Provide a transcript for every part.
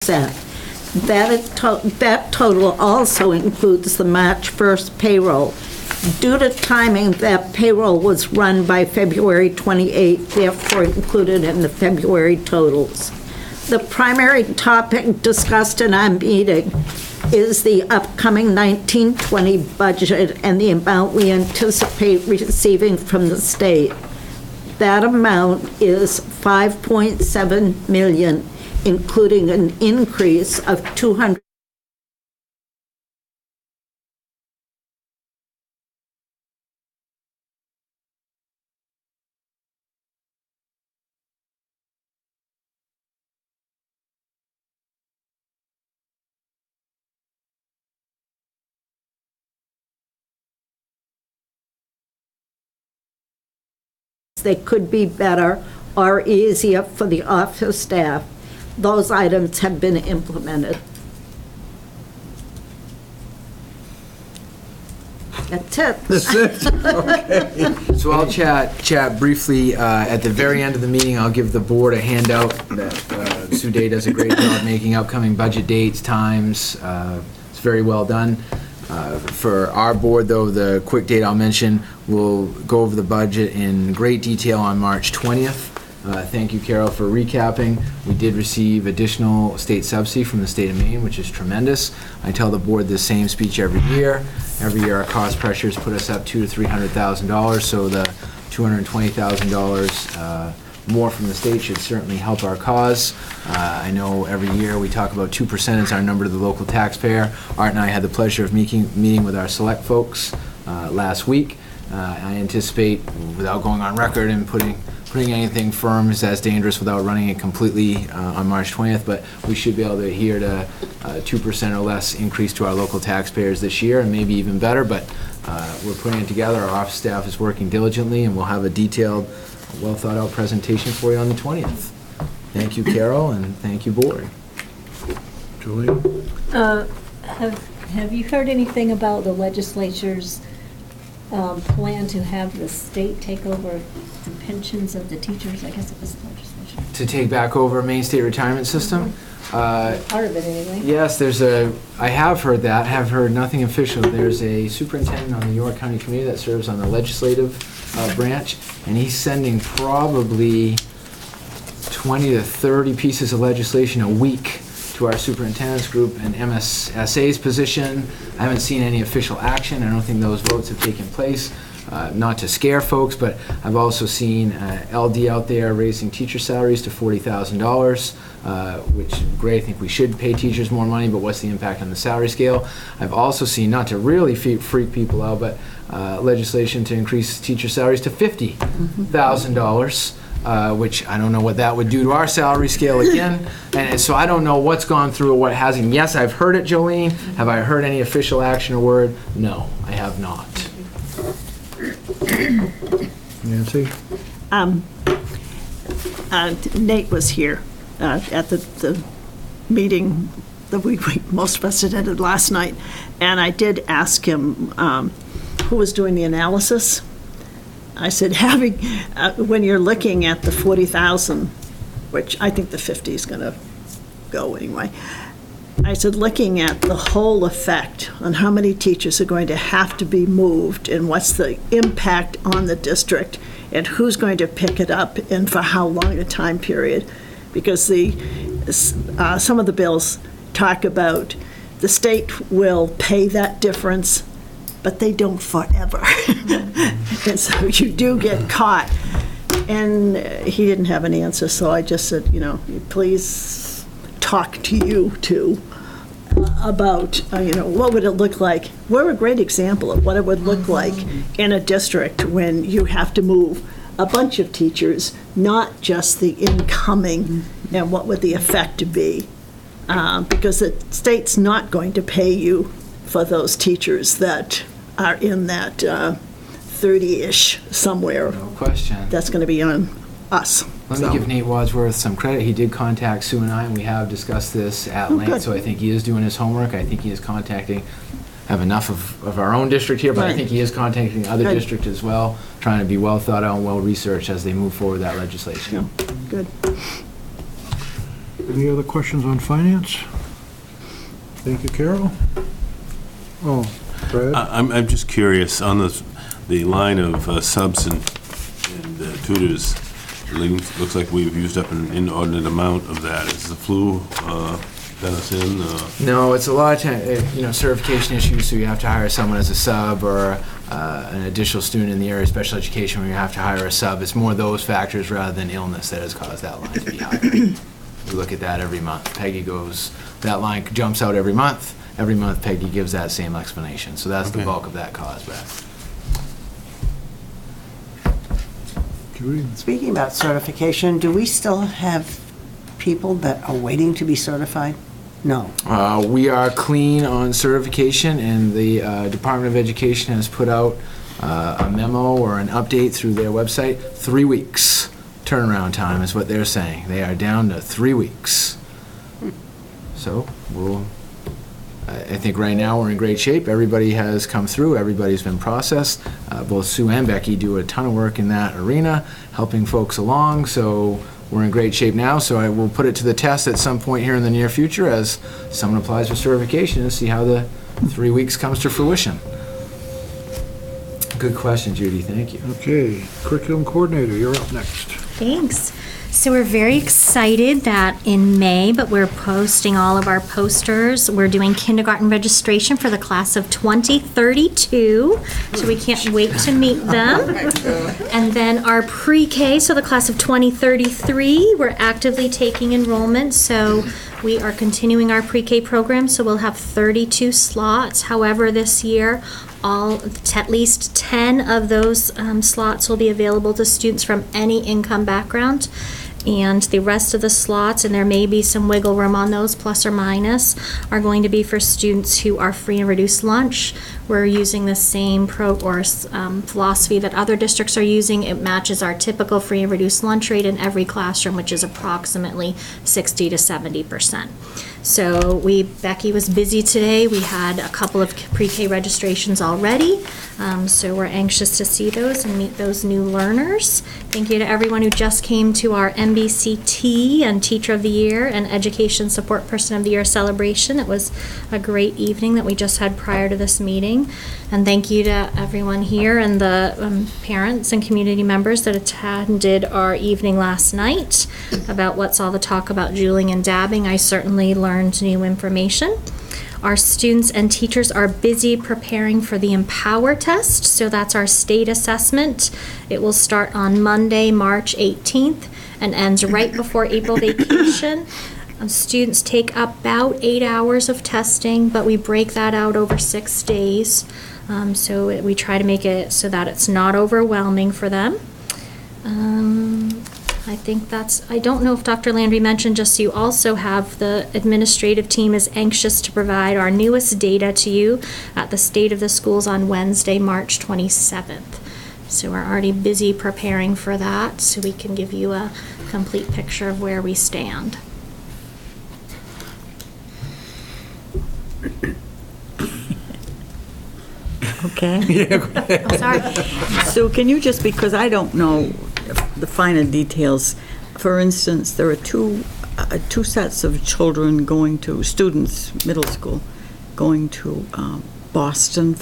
5%. That total also includes the March 1st payroll. Due to timing, that payroll was run by February 28th, therefore included in the February totals. The primary topic discussed in our meeting is the upcoming 1920 budget and the amount we anticipate receiving from the state. That amount is $5.7 million, including an increase of $200. They could be better or easier for the office staff. Those items have been implemented. That's it. That's it? Okay. So I'll chat briefly. At the very end of the meeting, I'll give the board a handout that Sue Day does a great job making upcoming budget dates, times. It's very well done. For our board, though, the quick date I'll mention, we'll go over the budget in great detail on March 20th. Thank you, Carol, for recapping. We did receive additional state subsidy from the state of Maine, which is tremendous. I tell the board the same speech every year. Every year, our cost pressures put us up $200,000 to $300,000, so the $220,000 more from the state should certainly help our cause. I know every year we talk about 2% as our number to the local taxpayer. Art and I had the pleasure of meeting with our select folks last week. I anticipate, without going on record and putting anything firm is as dangerous without running it completely on March 20th, but we should be able to adhere to 2% or less increase to our local taxpayers this year, and maybe even better, but we're putting it together. Our office staff is working diligently, and we'll have a detailed, well thought out presentation for you on the 20th. Thank you, Carol, and thank you, board. Julie? Have you heard anything about the legislature's plan to have the state take over the pensions of the teachers? I guess it was the legislature. To take back over Maine State Retirement System? Part of it, anyway. Yes, I have heard that, have heard nothing official. There's a superintendent on the York County Committee that serves on the legislative branch, and he's sending probably 20 to 30 pieces of legislation a week to our superintendent's group and MSSA's position. I haven't seen any official action. I don't think those votes have taken place. Not to scare folks, but I've also seen LD out there raising teacher salaries to $40,000, which is great. I think we should pay teachers more money, but what's the impact on the salary scale? I've also seen, not to really freak people out, but legislation to increase teacher salaries to $50,000. Which I don't know what that would do to our salary scale again. And so I don't know what's gone through or what hasn't. Yes, I've heard it, Jolene. Have I heard any official action or word? No, I have not. Nancy? Nate was here at the meeting that most of us attended last night, and I did ask him who was doing the analysis. I said, when you're looking at the 40,000, which I think the 50 is going to go anyway, I said, looking at the whole effect on how many teachers are going to have to be moved and what's the impact on the district and who's going to pick it up and for how long a time period, because some of the bills talk about the state will pay that difference, but they don't forever. And so you do get caught. And he didn't have an answer, so I just said, please talk to you two about, what would it look like? We're a great example of what it would look like in a district when you have to move a bunch of teachers, not just the incoming, and what would the effect be? Because the state's not going to pay you for those teachers that are in that 30-ish somewhere. No question. That's going to be on us. Let me give Nate Wadsworth some credit. He did contact Sue and I, and we have discussed this at length, good. so I think he is doing his homework. I think he is contacting, have enough of our own district here, but I think he is contacting other districts as well, trying to be well thought out and well researched as they move forward that legislation. Yeah. Good. Any other questions on finance? Thank you, Carol. Oh, Brad? I'm just curious, on the line of subs and tutors, it looks like we've used up an inordinate amount of that. Is the flu done us in? No, it's a lot of time, certification issues, so you have to hire someone as a sub or an additional student in the area of special education where you have to hire a sub. It's more those factors rather than illness that has caused that line to be higher. We look at that every month. Peggy goes, that line jumps out every month. Every month Peggy gives that same explanation. So that's the Okay. bulk of that cause, Beth. Judy? Speaking about certification, do we still have people that are waiting to be certified? No. We are clean on certification, and the Department of Education has put out a memo or an update through their website. 3 weeks turnaround time is what they're saying. They are down to 3 weeks. So I think right now we're in great shape. Everybody has come through. Everybody's been processed. Both Sue and Becky do a ton of work in that arena, helping folks along. So we're in great shape now. So I will put it to the test at some point here in the near future as someone applies for certification and see how the 3 weeks comes to fruition. Good question, Judy. Thank you. Okay, curriculum coordinator, you're up next. Thanks. So we're very excited that in May, but we're posting all of our posters. We're doing kindergarten registration for the class of 2032, so we can't wait to meet them. And then our pre-K, so the class of 2033, we're actively taking enrollment, so we are continuing our pre-K program, so we'll have 32 slots. However, this year, at least 10 of those slots will be available to students from any income background. And the rest of the slots, and there may be some wiggle room on those, plus or minus, are going to be for students who are free and reduced lunch. We're using the same philosophy that other districts are using. It matches our typical free and reduced lunch rate in every classroom, which is approximately 60 to 70%. So Becky was busy today. We had a couple of pre-K registrations already. So we're anxious to see those and meet those new learners. Thank you to everyone who just came to our MBCT and Teacher of the Year and Education Support Person of the Year celebration. It was a great evening that we just had prior to this meeting. And thank you to everyone here and the parents and community members that attended our evening last night about what's all the talk about juuling and dabbing. I certainly learned new information. Our students and teachers are busy preparing for the Empower test, so that's our state assessment. It will start on Monday, March 18th, and ends right before April vacation. Students take about 8 hours of testing, but we break that out over 6 days. So we try to make it so that it's not overwhelming for them. I think I don't know if Dr. Landry mentioned, just so you also have, the administrative team is anxious to provide our newest data to you at the State of the Schools on Wednesday, March 27th. So we're already busy preparing for that, so we can give you a complete picture of where we stand. Okay. I'm sorry. So can you just, because I don't know the finer details, for instance, there are two sets of children going to, students, middle school, going to Boston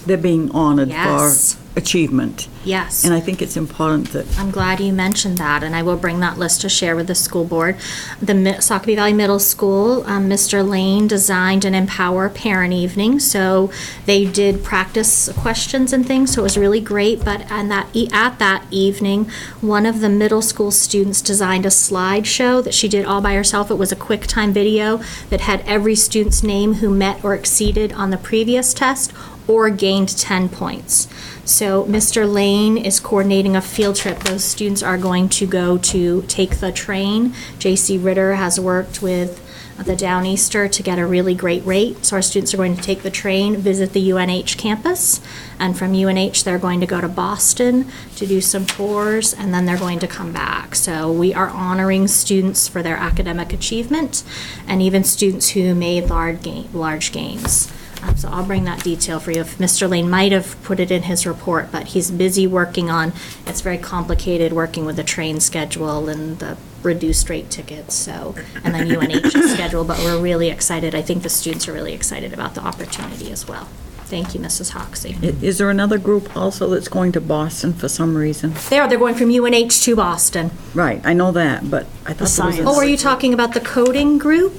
they're being honored Yes. for achievement. Yes. And I think it's important that I'm glad you mentioned that, and I will bring that list to share with the school board. The Sockeye Valley Middle School, Mr. Lane designed an Empower Parent Evening, so they did practice questions and things, so it was really great. But at that evening, one of the middle school students designed a slideshow that she did all by herself. It was a QuickTime video that had every student's name who met or exceeded on the previous test or gained 10 points. So Mr. Lane is coordinating a field trip. Those students are going to go to take the train. J.C. Ritter has worked with the Downeaster to get a really great rate. So our students are going to take the train, visit the UNH campus, and from UNH they're going to go to Boston to do some tours, and then they're going to come back. So we are honoring students for their academic achievement, and even students who made large gains. So I'll bring that detail for you. Mr. Lane might have put it in his report, but he's busy working on, it's very complicated working with the train schedule and the reduced rate tickets, so, and then UNH's schedule, but we're really excited. I think the students are really excited about the opportunity as well. Thank you, Mrs. Hoxie. Is there another group also that's going to Boston for some reason? They're going from UNH to Boston. Right, I know that, but I thought there was science. Oh, were you talking about the coding group?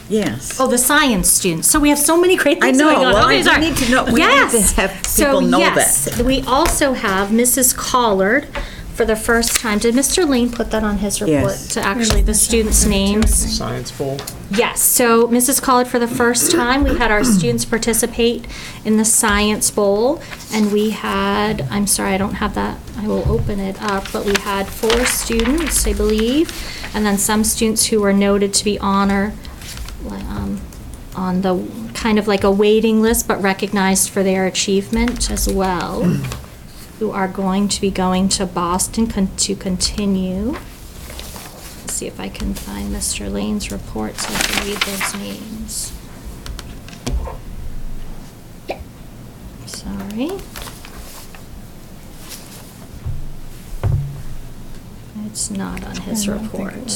Yes. Oh, the science students. So we have so many great I things know. going on. Well, Okay, we sorry. need to know- we need Yes. to have people So, know yes, that. we also have Mrs. Collard for the first time. Did Mr. Lane put that on his report Yes. to actually the students' names? Science bowl? Yes, so Mrs. Collard, for the first time, we had our students participate in the Science Bowl, and we had, I'm sorry, I don't have that, I will open it up, but we had 4 students, I believe, and then some students who were noted to be on the, kind of like a waiting list, but recognized for their achievement as well, who are going to be going to Boston to continue. Let's see if I can find Mr. Lane's report so I can read those names. Sorry. It's not on his report.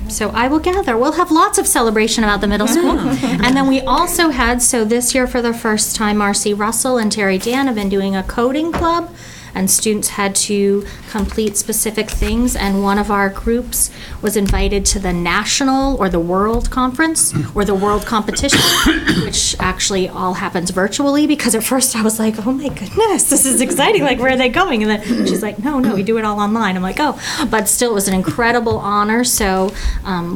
So I will gather. We'll have lots of celebration about the middle school. And then we also had, so this year for the first time, Marcy Russell and Terry Dan have been doing a coding club, and students had to complete specific things, and one of our groups was invited to the national or the world conference or the world competition, which actually all happens virtually, because at first I was like, oh my goodness, this is exciting, like where are they going? And then she's like, no, we do it all online. I'm like, oh, but still it was an incredible honor, so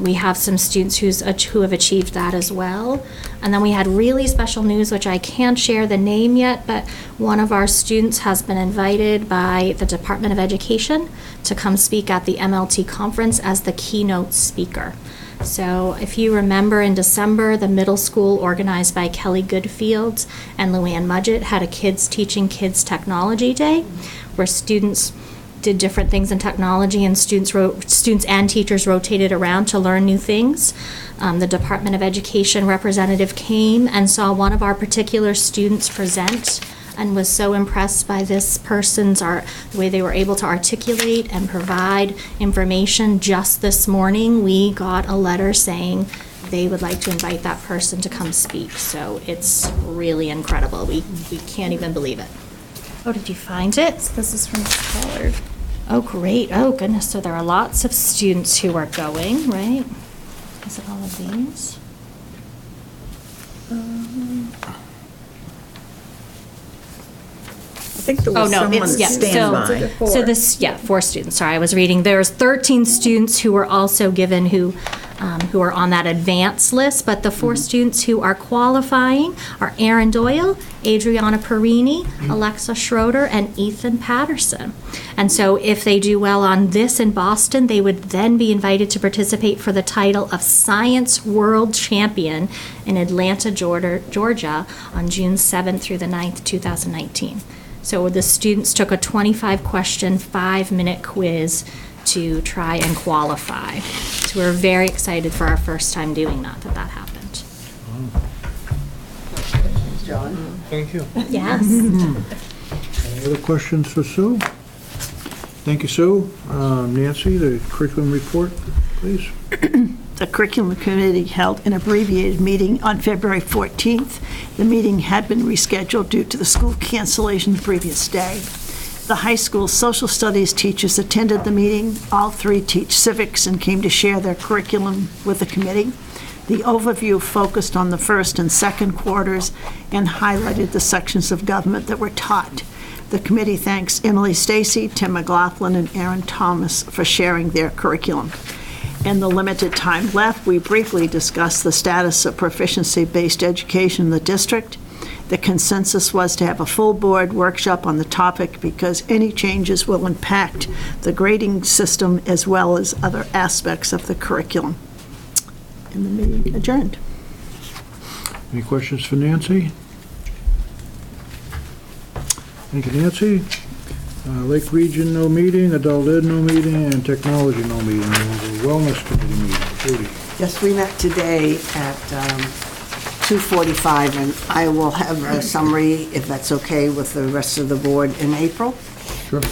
we have some students who have achieved that as well. And then we had really special news, which I can't share the name yet, but one of our students has been invited by the Department of Education to come speak at the MLT conference as the keynote speaker. So if you remember, in December, the middle school, organized by Kelly Goodfields and Luann Mudgett, had a Kids Teaching Kids Technology Day, where students did different things in technology, and students and teachers rotated around to learn new things. The Department of Education representative came and saw one of our particular students present and was so impressed by this person's the way they were able to articulate and provide information. Just this morning, we got a letter saying they would like to invite that person to come speak. So it's really incredible. We can't even believe it. Oh, did you find it? This is from Collard. Oh, great. Oh, goodness. So there are lots of students who are going, right? Is it all of these? I think there was someone standby. So this, 4 students. Sorry, I was reading. There's 13 students who were also given who are on that advanced list, but the 4 students who are qualifying are Aaron Doyle, Adriana Perini, Alexa Schroeder, and Ethan Patterson. And so if they do well on this in Boston, they would then be invited to participate for the title of Science World Champion in Atlanta, Georgia on June 7th through the 9th, 2019. So the students took a 25-question, 5-minute quiz to try and qualify. So we're very excited for our first time doing that happened. John? Thank you. Yes. Any other questions for Sue? Thank you, Sue. Nancy, the curriculum report, please. The curriculum committee held an abbreviated meeting on February 14th. The meeting had been rescheduled due to the school cancellation the previous day. The high school social studies teachers attended the meeting. All 3 teach civics and came to share their curriculum with the committee. The overview focused on the first and second quarters and highlighted the sections of government that were taught. The committee thanks Emily Stacy, Tim McLaughlin, and Aaron Thomas for sharing their curriculum. In the limited time left, we briefly discussed the status of proficiency-based education in the district. The consensus was to have a full board workshop on the topic because any changes will impact the grading system as well as other aspects of the curriculum. And the meeting adjourned. Any questions for Nancy? Thank you, Nancy. Lake Region, no meeting. Adult Ed, no meeting. And Technology, no meeting. Wellness Committee meeting. Judy. Yes, we met today at 2:45, and I will have a summary, if that's okay with the rest of the board, in April. Sure.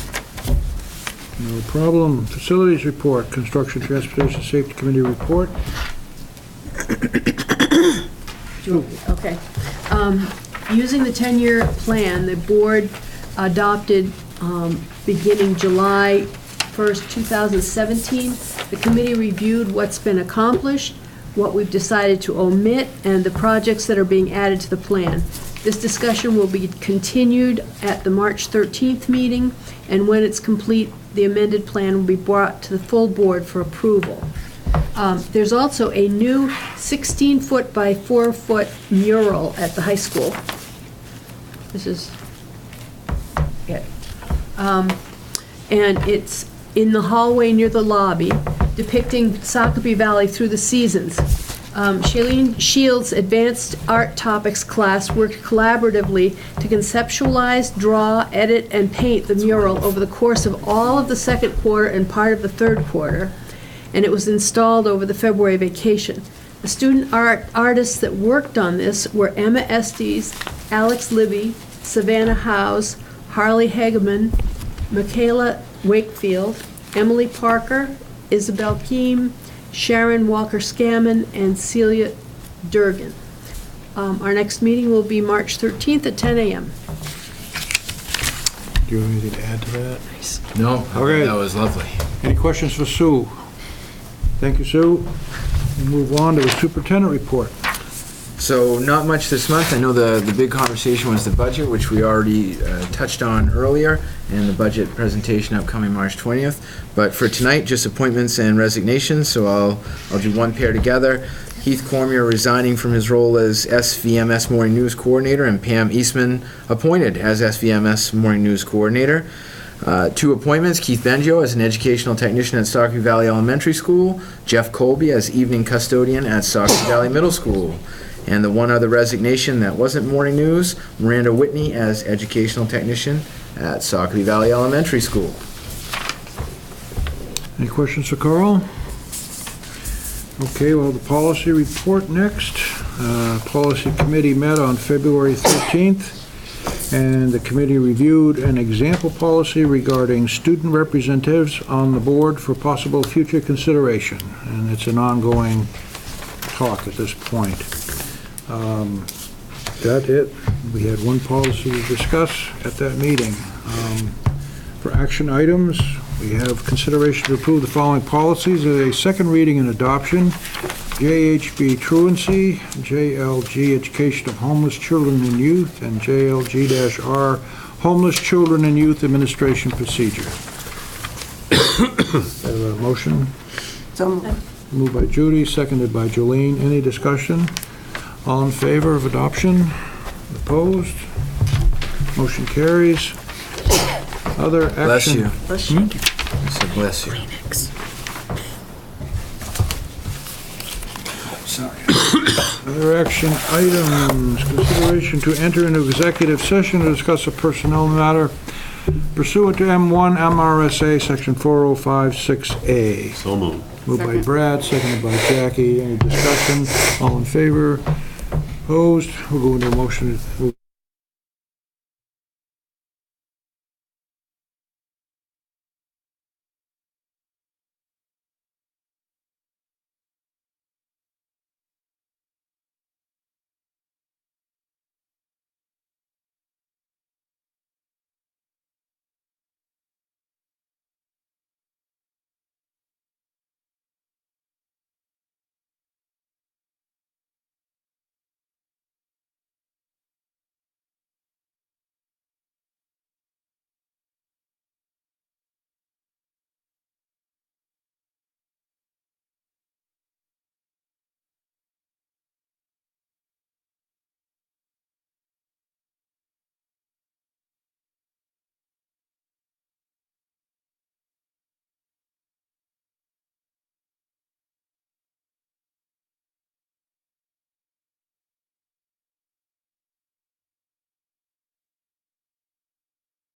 No problem. Facilities report, Construction Transportation Safety Committee report. Okay. Using the 10-year plan, the board adopted beginning July 1st, 2017. The committee reviewed what's been accomplished, what we've decided to omit, and the projects that are being added to the plan. This discussion will be continued at the March 13th meeting, and when it's complete, the amended plan will be brought to the full board for approval. There's also a new 16-foot by 4-foot mural at the high school. This is it. And it's in the hallway near the lobby, depicting Sacopee Valley through the seasons. Shailene Shields' Advanced Art Topics class worked collaboratively to conceptualize, draw, edit, and paint the mural over the course of all of the second quarter and part of the third quarter, and it was installed over the February vacation. The student artists that worked on this were Emma Estes, Alex Libby, Savannah Howes, Harley Hageman, Michaela Wakefield, Emily Parker, Isabel Keem, Sharon Walker-Scammon, and Celia Durgan. Our next meeting will be March 13th at 10 a.m. Do you have anything to add to that? No, Okay. that was lovely. Any questions for Sue? Thank you, Sue. We'll move on to the superintendent report. So not much this month. I know the big conversation was the budget, which we already touched on earlier, and the budget presentation upcoming March 20th. But for tonight, just appointments and resignations, so I'll do one pair together. Keith Cormier resigning from his role as SVMS Morning News Coordinator, and Pam Eastman appointed as SVMS Morning News Coordinator. Two appointments, Keith Benjo as an educational technician at Sacopee Valley Elementary School, Jeff Colby as evening custodian at Sacopee Valley Middle School. And the one other resignation that wasn't morning news, Miranda Whitney as educational technician at Sacopee Valley Elementary School. Any questions for Carl? Okay, well, the policy report next. Policy committee met on February 13th, and the committee reviewed an example policy regarding student representatives on the board for possible future consideration, and it's an ongoing talk at this point. That it. We had one policy to discuss at that meeting. For action items, we have consideration to approve the following policies as a second reading and adoption. JHB truancy, JLG education of homeless children and youth, and JLG-R homeless children and youth administration procedure. Have a motion? So Moved by Judy, seconded by Jolene. Any discussion? All in favor of adoption? Opposed? Motion carries. Other action. Bless you. Bless you. I said bless you. Other action items, consideration to enter into executive session to discuss a personnel matter pursuant to M1 MRSA Section 4056A. So moved. Moved by Brad, seconded by Jackie. Any discussion? All in favor? Opposed? We'll go into a motion.